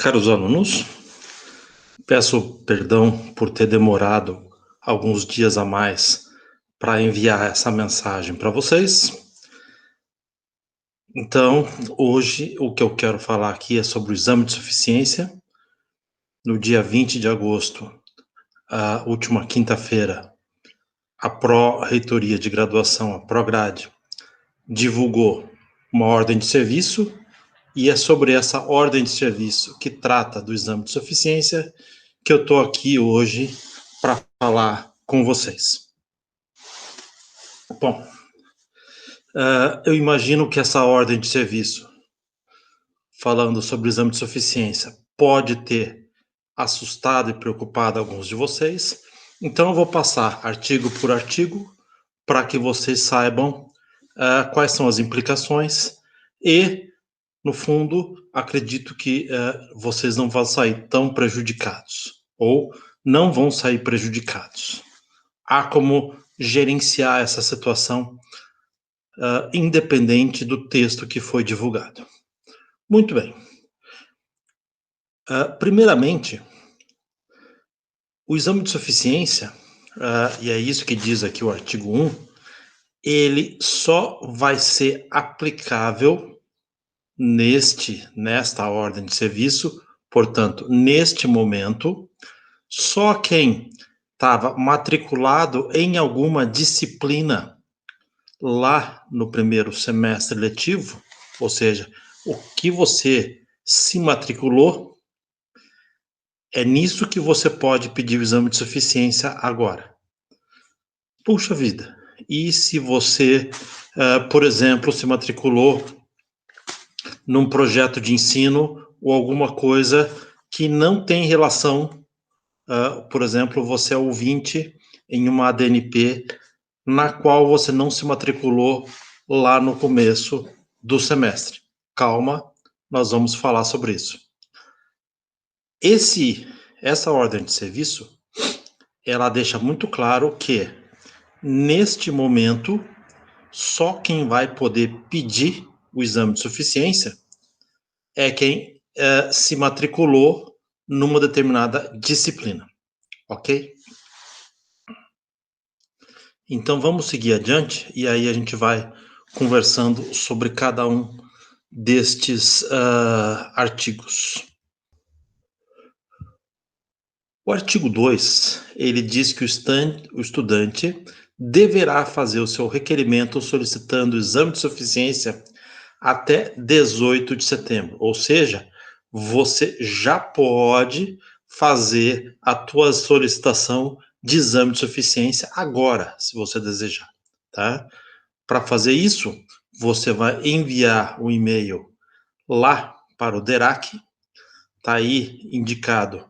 Caros alunos, peço perdão por ter demorado alguns dias a mais para enviar essa mensagem para vocês. Então, hoje o que eu quero falar aqui é sobre o exame de suficiência. No dia 20 de agosto, a última quinta-feira, a Pró-Reitoria de Graduação, a Prograde, divulgou uma ordem de serviço e é sobre essa ordem de serviço que trata do exame de suficiência que eu estou aqui hoje para falar com vocês. Bom, eu imagino que essa ordem de serviço, falando sobre o exame de suficiência, pode ter assustado e preocupado alguns de vocês. Então, eu vou passar artigo por artigo para que vocês saibam quais são as implicações e, no fundo, acredito que vocês não vão sair tão prejudicados ou não vão sair prejudicados. Há como gerenciar essa situação independente do texto que foi divulgado. Muito bem. Primeiramente, o exame de suficiência, e é isso que diz aqui o artigo 1, ele só vai ser aplicável nesta ordem de serviço, portanto, neste momento, só quem estava matriculado em alguma disciplina lá no primeiro semestre letivo, ou seja, o que você se matriculou, é nisso que você pode pedir o exame de suficiência agora. Puxa vida, e se você, por exemplo, se matriculou num projeto de ensino ou alguma coisa que não tem relação, por exemplo, você é ouvinte em uma ADNP na qual você não se matriculou lá no começo do semestre. Calma, nós vamos falar sobre isso. Essa ordem de serviço, ela deixa muito claro que, neste momento, só quem vai poder pedir o exame de suficiência é quem se matriculou numa determinada disciplina, ok? Então vamos seguir adiante e aí a gente vai conversando sobre cada um destes artigos. O artigo 2, ele diz que o estudante deverá fazer o seu requerimento solicitando o exame de suficiência até 18 de setembro, ou seja, você já pode fazer a tua solicitação de exame de suficiência agora, se você desejar, tá? Para fazer isso, você vai enviar um e-mail lá para o DERAC, tá aí indicado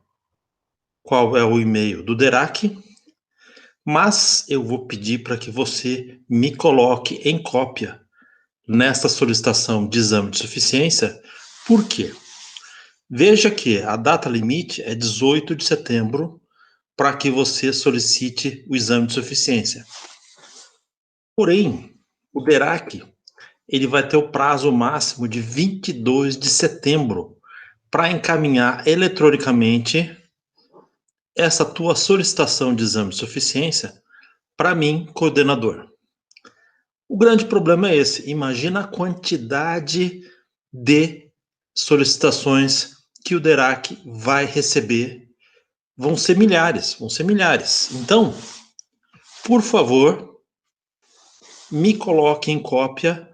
qual é o e-mail do DERAC, mas eu vou pedir para que você me coloque em cópia nesta solicitação de exame de suficiência. Por quê? Veja que a data limite é 18 de setembro para que você solicite o exame de suficiência. Porém, o DERAC, ele vai ter o prazo máximo de 22 de setembro para encaminhar eletronicamente essa tua solicitação de exame de suficiência para mim, coordenador. O grande problema é esse. Imagina a quantidade de solicitações que o DERAC vai receber. Vão ser milhares. Então, por favor, me coloque em cópia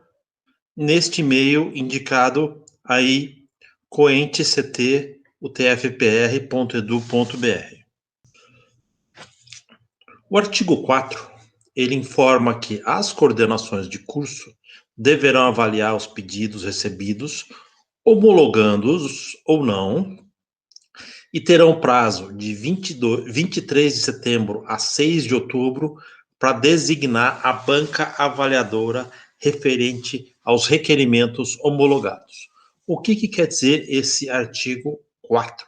neste e-mail indicado aí, coentect.utfpr.edu.br. O artigo 4, ele informa que as coordenações de curso deverão avaliar os pedidos recebidos, homologando-os ou não, e terão prazo de 23 de setembro a 6 de outubro para designar a banca avaliadora referente aos requerimentos homologados. O que quer dizer esse artigo 4?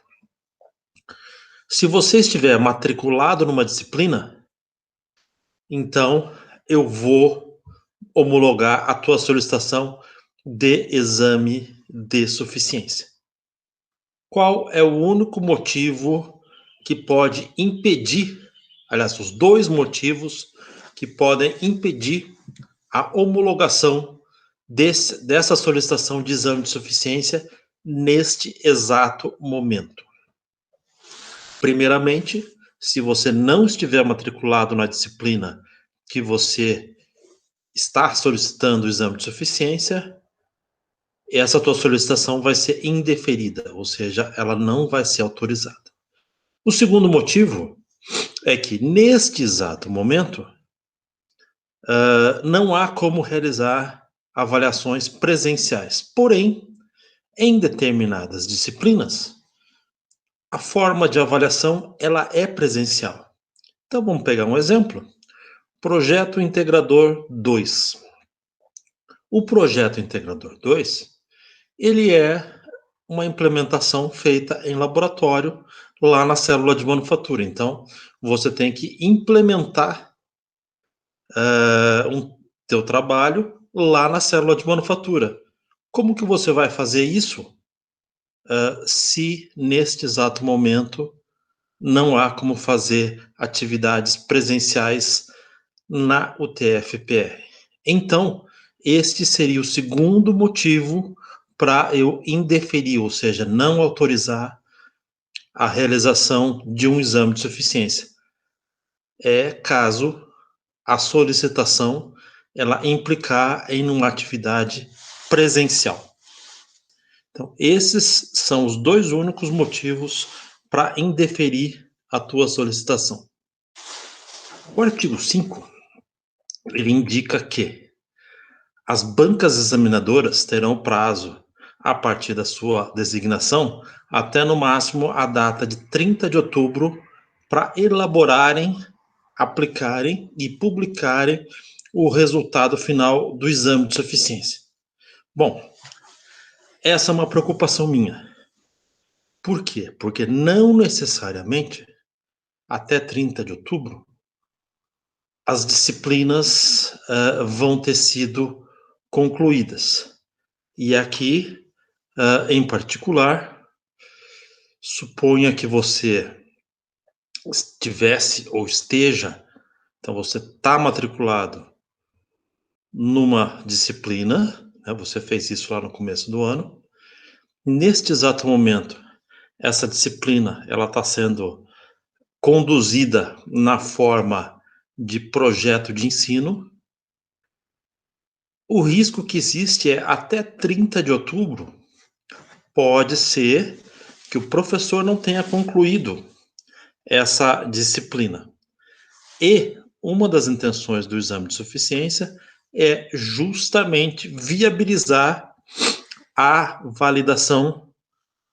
Se você estiver matriculado numa disciplina, então eu vou homologar a tua solicitação de exame de suficiência. Qual é o único motivo que pode impedir, aliás, os dois motivos que podem impedir a homologação dessa solicitação de exame de suficiência neste exato momento? Primeiramente, se você não estiver matriculado na disciplina que você está solicitando o exame de suficiência, essa tua solicitação vai ser indeferida, ou seja, ela não vai ser autorizada. O segundo motivo é que, neste exato momento, não há como realizar avaliações presenciais. Porém, em determinadas disciplinas, a forma de avaliação ela é presencial. Então, vamos pegar um exemplo. Projeto Integrador 2. O Projeto Integrador 2, ele é uma implementação feita em laboratório lá na célula de manufatura. Então, você tem que implementar teu trabalho lá na célula de manufatura. Como que você vai fazer isso se neste exato momento não há como fazer atividades presenciais na UTF-PR? Então, este seria o segundo motivo para eu indeferir, ou seja, não autorizar a realização de um exame de suficiência. É caso a solicitação ela implicar em uma atividade presencial. Então, esses são os dois únicos motivos para indeferir a tua solicitação. O artigo 5, ele indica que as bancas examinadoras terão prazo a partir da sua designação até no máximo a data de 30 de outubro para elaborarem, aplicarem e publicarem o resultado final do exame de suficiência. Bom, essa é uma preocupação minha. Por quê? Porque não necessariamente até 30 de outubro as disciplinas vão ter sido concluídas. E aqui, em particular, suponha que você estivesse ou esteja, então você está matriculado numa disciplina, né, você fez isso lá no começo do ano. Neste exato momento, essa disciplina ela está sendo conduzida na forma de projeto de ensino. O risco que existe é até 30 de outubro, pode ser que o professor não tenha concluído essa disciplina. E uma das intenções do exame de suficiência é justamente viabilizar a validação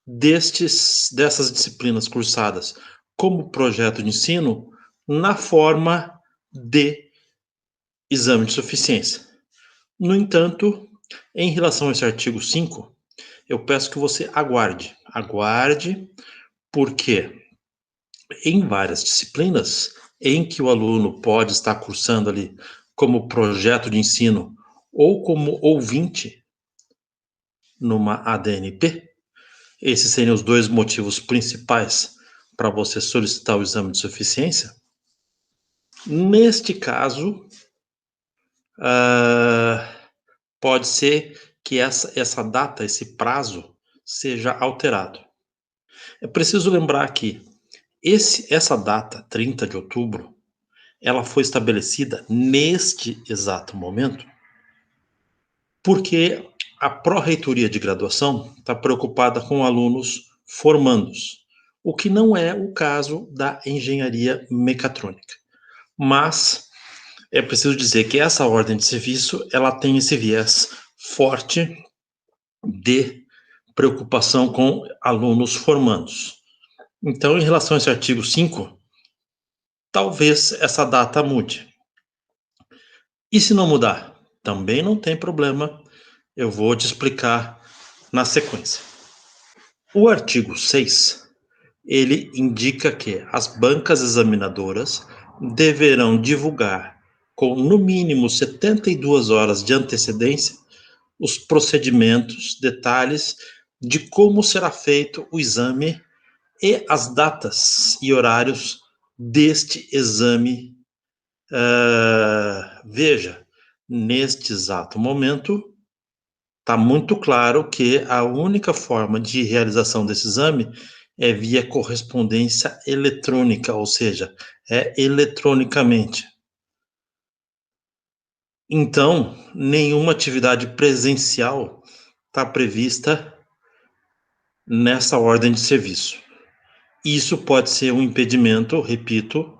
dessas disciplinas cursadas como projeto de ensino na forma de exame de suficiência. No entanto, em relação a esse artigo 5, eu peço que você aguarde. Aguarde, porque em várias disciplinas em que o aluno pode estar cursando ali como projeto de ensino ou como ouvinte numa ADNP, esses seriam os dois motivos principais para você solicitar o exame de suficiência. Neste caso, pode ser que essa data, esse prazo, seja alterado. É preciso lembrar que essa data, 30 de outubro, ela foi estabelecida neste exato momento porque a Pró-Reitoria de Graduação está preocupada com alunos formandos, o que não é o caso da engenharia mecatrônica. Mas é preciso dizer que essa ordem de serviço ela tem esse viés forte de preocupação com alunos formandos. Então, em relação a esse artigo 5, talvez essa data mude. E se não mudar? Também não tem problema, eu vou te explicar na sequência. O artigo 6, ele indica que as bancas examinadoras deverão divulgar com no mínimo 72 horas de antecedência os procedimentos, detalhes de como será feito o exame e as datas e horários deste exame. Veja, neste exato momento, está muito claro que a única forma de realização desse exame é via correspondência eletrônica, ou seja, é eletronicamente. Então, nenhuma atividade presencial está prevista nessa ordem de serviço. Isso pode ser um impedimento, repito,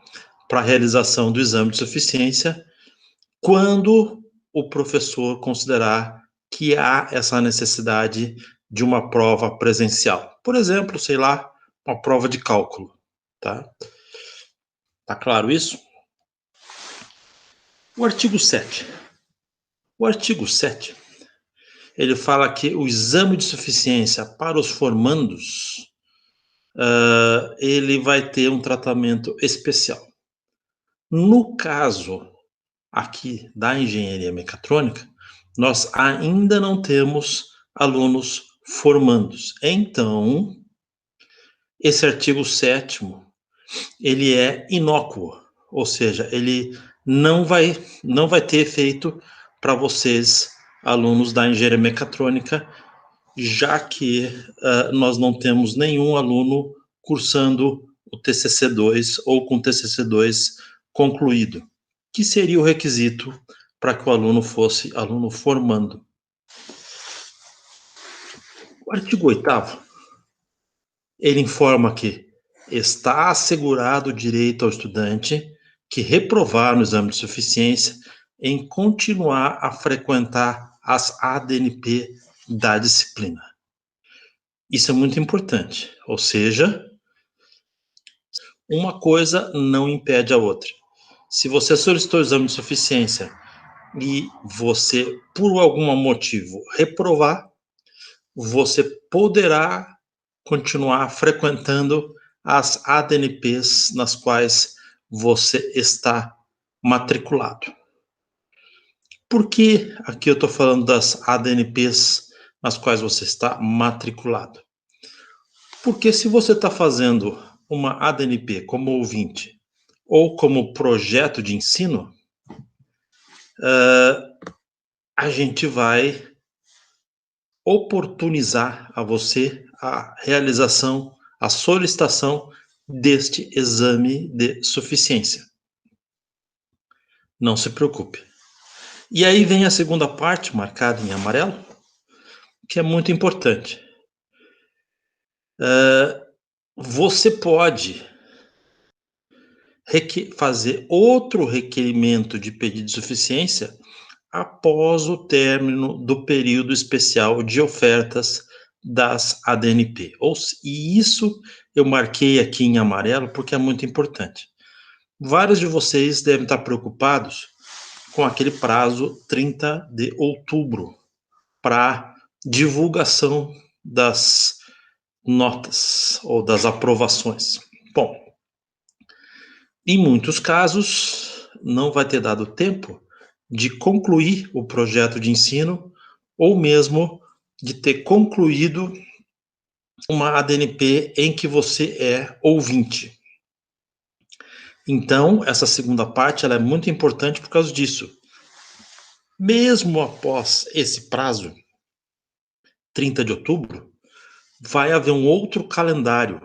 para a realização do exame de suficiência, quando o professor considerar que há essa necessidade de uma prova presencial. Por exemplo, sei lá, uma prova de cálculo, tá? Tá claro isso? O artigo 7. O artigo 7, ele fala que o exame de suficiência para os formandos, ele vai ter um tratamento especial. No caso aqui da engenharia mecatrônica, nós ainda não temos alunos formandos. Então, esse artigo 7º, ele é inócuo, ou seja, ele não vai ter efeito para vocês, alunos da engenharia mecatrônica, já que nós não temos nenhum aluno cursando o TCC2 ou com o TCC2 concluído, que seria o requisito para que o aluno fosse aluno formando. O artigo 8º, ele informa que está assegurado o direito ao estudante que reprovar no exame de suficiência em continuar a frequentar as ADNP da disciplina. Isso é muito importante, ou seja, uma coisa não impede a outra. Se você solicitou o exame de suficiência e você, por algum motivo, reprovar, você poderá continuar frequentando as ADNPs nas quais você está matriculado. Por que aqui eu estou falando das ADNPs nas quais você está matriculado? Porque se você está fazendo uma ADNP como ouvinte ou como projeto de ensino, a gente vai oportunizar a você a realização, a solicitação deste exame de suficiência. Não se preocupe. E aí vem a segunda parte, marcada em amarelo, que é muito importante. Você pode fazer outro requerimento de pedido de suficiência após o término do período especial de ofertas das ADNP. E isso eu marquei aqui em amarelo porque é muito importante. Vários de vocês devem estar preocupados com aquele prazo 30 de outubro para divulgação das notas ou das aprovações. Bom, em muitos casos, não vai ter dado tempo de concluir o projeto de ensino ou mesmo de ter concluído uma ADNP em que você é ouvinte. Então, essa segunda parte ela é muito importante por causa disso. Mesmo após esse prazo, 30 de outubro, vai haver um outro calendário,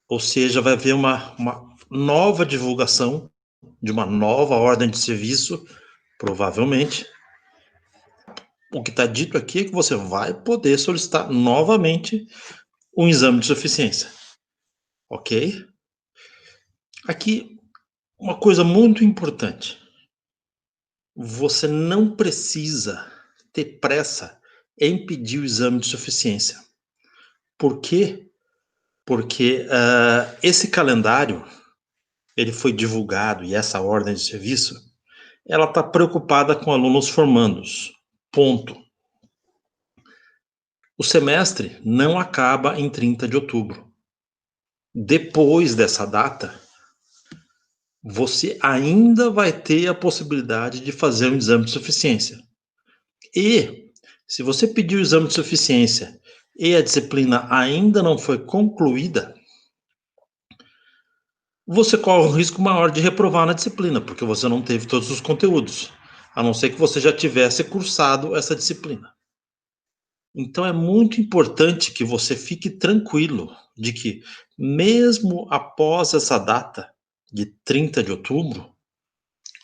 ou seja, vai haver uma nova divulgação de uma nova ordem de serviço, provavelmente. O que está dito aqui é que você vai poder solicitar novamente um exame de suficiência, ok? Aqui, uma coisa muito importante. Você não precisa ter pressa em pedir o exame de suficiência. Por quê? Porque esse calendário, ele foi divulgado e essa ordem de serviço, ela está preocupada com alunos formandos. Ponto. O semestre não acaba em 30 de outubro. Depois dessa data, você ainda vai ter a possibilidade de fazer um exame de suficiência. E, Se você pediu o exame de suficiência e a disciplina ainda não foi concluída, você corre um risco maior de reprovar na disciplina, porque você não teve todos os conteúdos, a não ser que você já tivesse cursado essa disciplina. Então é muito importante que você fique tranquilo de que, mesmo após essa data de 30 de outubro,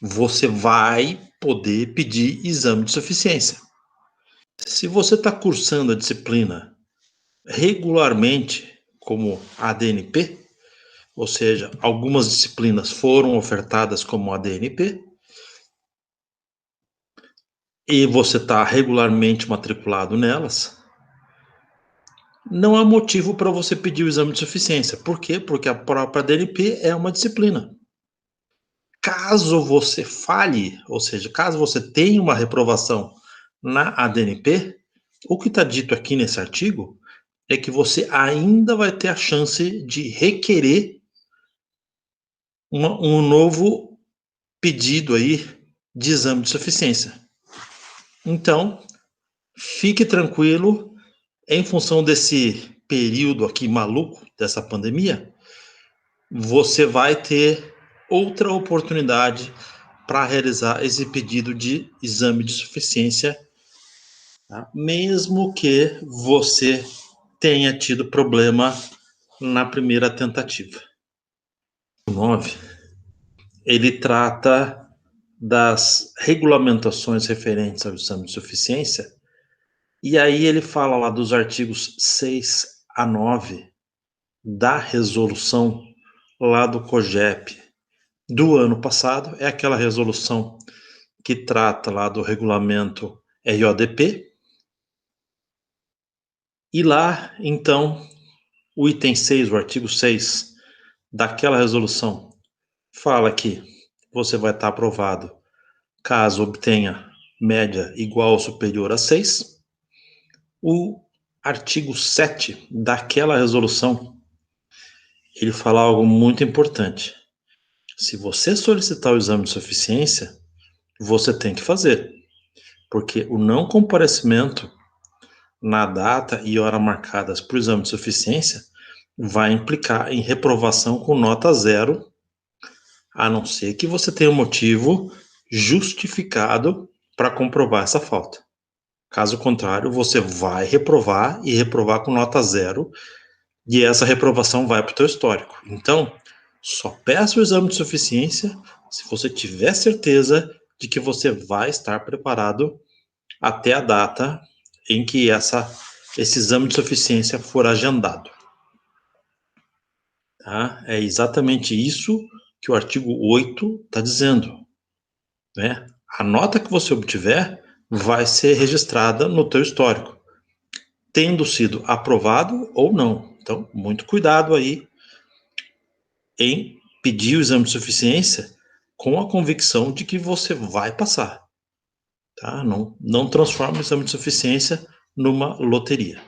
você vai poder pedir exame de suficiência. Se você está cursando a disciplina regularmente, como a ADNP, ou seja, algumas disciplinas foram ofertadas como ADNP, e você está regularmente matriculado nelas, não há motivo para você pedir o exame de suficiência. Por quê? Porque a própria ADNP é uma disciplina. Caso você falhe, ou seja, caso você tenha uma reprovação na ADNP, o que está dito aqui nesse artigo é que você ainda vai ter a chance de requerer um novo pedido aí de exame de suficiência. Então, fique tranquilo, em função desse período aqui maluco, dessa pandemia, você vai ter outra oportunidade para realizar esse pedido de exame de suficiência, tá? Mesmo que você tenha tido problema na primeira tentativa. O 9, ele trata das regulamentações referentes ao exame de suficiência, e aí ele fala lá dos artigos 6 a 9 da resolução lá do COGEP do ano passado, é aquela resolução que trata lá do regulamento RODP, e lá, então, o item 6, o artigo 6 daquela resolução, fala que você vai estar aprovado caso obtenha média igual ou superior a 6. O artigo 7 daquela resolução, ele fala algo muito importante. Se você solicitar o exame de suficiência, você tem que fazer, porque o não comparecimento na data e hora marcadas para o exame de suficiência vai implicar em reprovação com nota 0, a não ser que você tenha um motivo justificado para comprovar essa falta. Caso contrário, você vai reprovar e reprovar com nota 0, e essa reprovação vai para o teu histórico. Então, só peça o exame de suficiência se você tiver certeza de que você vai estar preparado até a data em que esse exame de suficiência for agendado. Tá? É exatamente isso que o artigo 8 está dizendo, né? A nota que você obtiver vai ser registrada no teu histórico, tendo sido aprovado ou não. Então, muito cuidado aí em pedir o exame de suficiência com a convicção de que você vai passar. Tá? Não transforme o exame de suficiência numa loteria.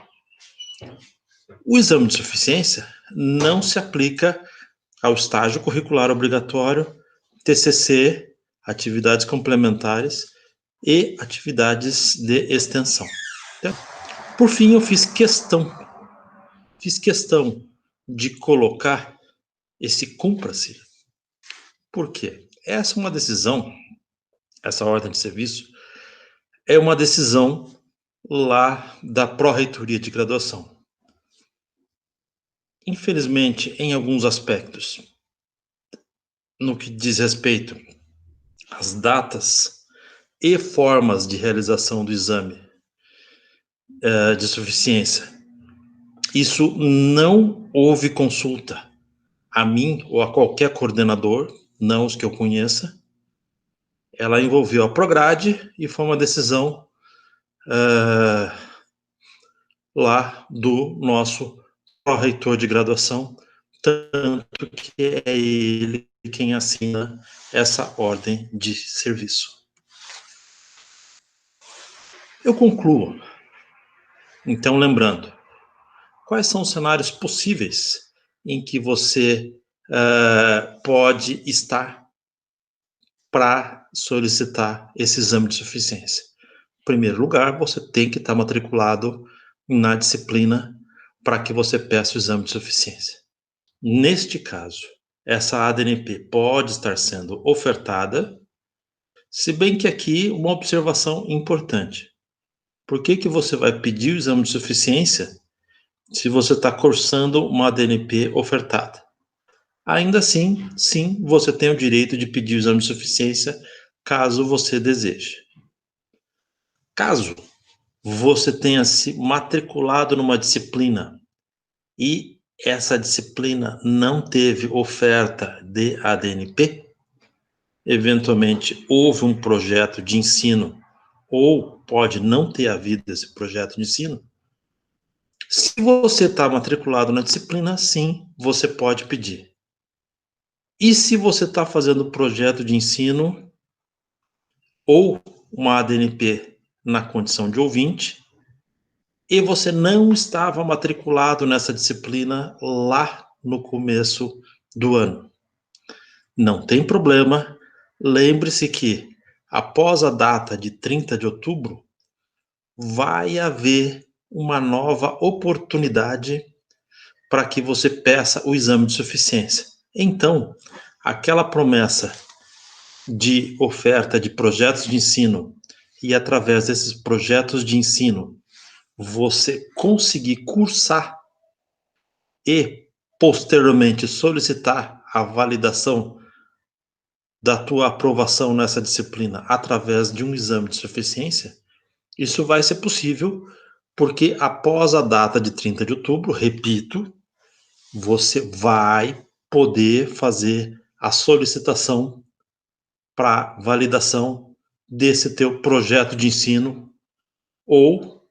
O exame de suficiência não se aplica ao estágio curricular obrigatório, TCC, atividades complementares e atividades de extensão. Então, por fim, eu fiz questão de colocar esse cumpra-se. Por quê? Essa é uma decisão, essa ordem de serviço, é uma decisão lá da Pró-Reitoria de Graduação. Infelizmente, em alguns aspectos, no que diz respeito às datas e formas de realização do exame de suficiência, isso não houve consulta a mim ou a qualquer coordenador, não os que eu conheça. Ela envolveu a Prograde e foi uma decisão lá do nosso pró-reitor de graduação, tanto que é ele quem assina essa ordem de serviço. Eu concluo, então, lembrando, quais são os cenários possíveis em que você pode estar para solicitar esse exame de suficiência? primeiro lugar, você tem que estar matriculado na disciplina para que você peça o exame de suficiência. Neste caso, essa ADNP pode estar sendo ofertada, se bem que aqui uma observação importante. Por que você vai pedir o exame de suficiência se você está cursando uma ADNP ofertada? Ainda assim, sim, você tem o direito de pedir o exame de suficiência caso você deseje. Caso você tenha se matriculado numa disciplina e essa disciplina não teve oferta de ADNP, eventualmente houve um projeto de ensino ou pode não ter havido esse projeto de ensino, se você está matriculado na disciplina, sim, você pode pedir. E se você está fazendo projeto de ensino ou uma ADNP na condição de ouvinte, e você não estava matriculado nessa disciplina lá no começo do ano, não tem problema. Lembre-se que após a data de 30 de outubro, vai haver uma nova oportunidade para que você peça o exame de suficiência. Então, aquela promessa de oferta de projetos de ensino e através desses projetos de ensino você conseguir cursar e posteriormente solicitar a validação da tua aprovação nessa disciplina através de um exame de suficiência, isso vai ser possível porque após a data de 30 de outubro, repito, você vai poder fazer a solicitação para validação desse teu projeto de ensino ou,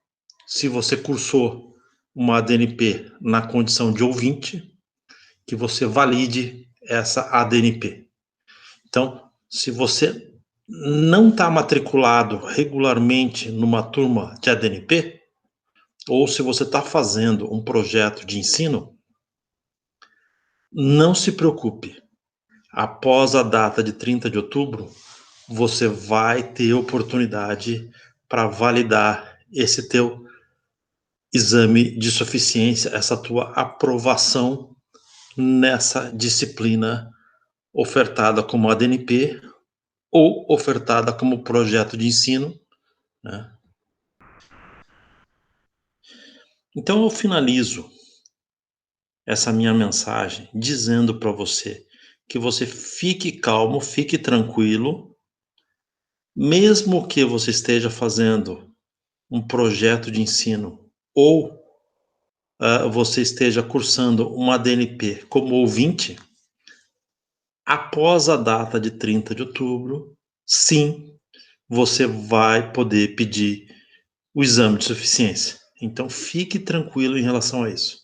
se você cursou uma ADNP na condição de ouvinte, que você valide essa ADNP. Então, se você não está matriculado regularmente numa turma de ADNP, ou se você está fazendo um projeto de ensino, não se preocupe. Após a data de 30 de outubro, você vai ter oportunidade para validar esse teu exame de suficiência, essa tua aprovação nessa disciplina ofertada como ADNP ou ofertada como projeto de ensino, né? Então eu finalizo essa minha mensagem dizendo para você que você fique calmo, fique tranquilo, mesmo que você esteja fazendo um projeto de ensino ou você esteja cursando uma ADNP como ouvinte, após a data de 30 de outubro, sim, você vai poder pedir o exame de suficiência. Então fique tranquilo em relação a isso.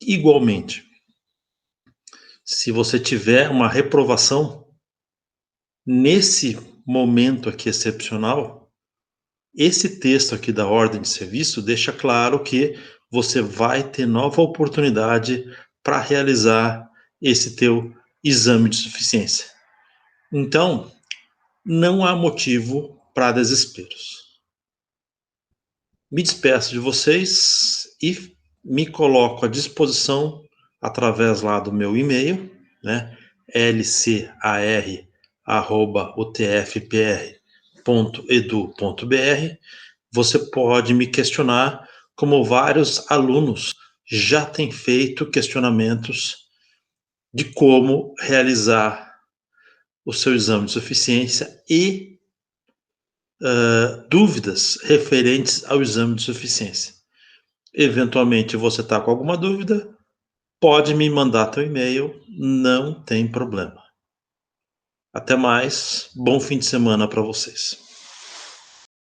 Igualmente, se você tiver uma reprovação nesse momento aqui excepcional, esse texto aqui da ordem de serviço deixa claro que você vai ter nova oportunidade para realizar esse teu exame de suficiência. Então, não há motivo para desesperos. Me despeço de vocês e me coloco à disposição através lá do meu e-mail, né? lcar@utfpr.edu.br. Você pode me questionar, como vários alunos já têm feito questionamentos de como realizar o seu exame de suficiência e dúvidas referentes ao exame de suficiência. Eventualmente você está com alguma dúvida, pode me mandar teu e-mail, não tem problema. Até mais, bom fim de semana para vocês.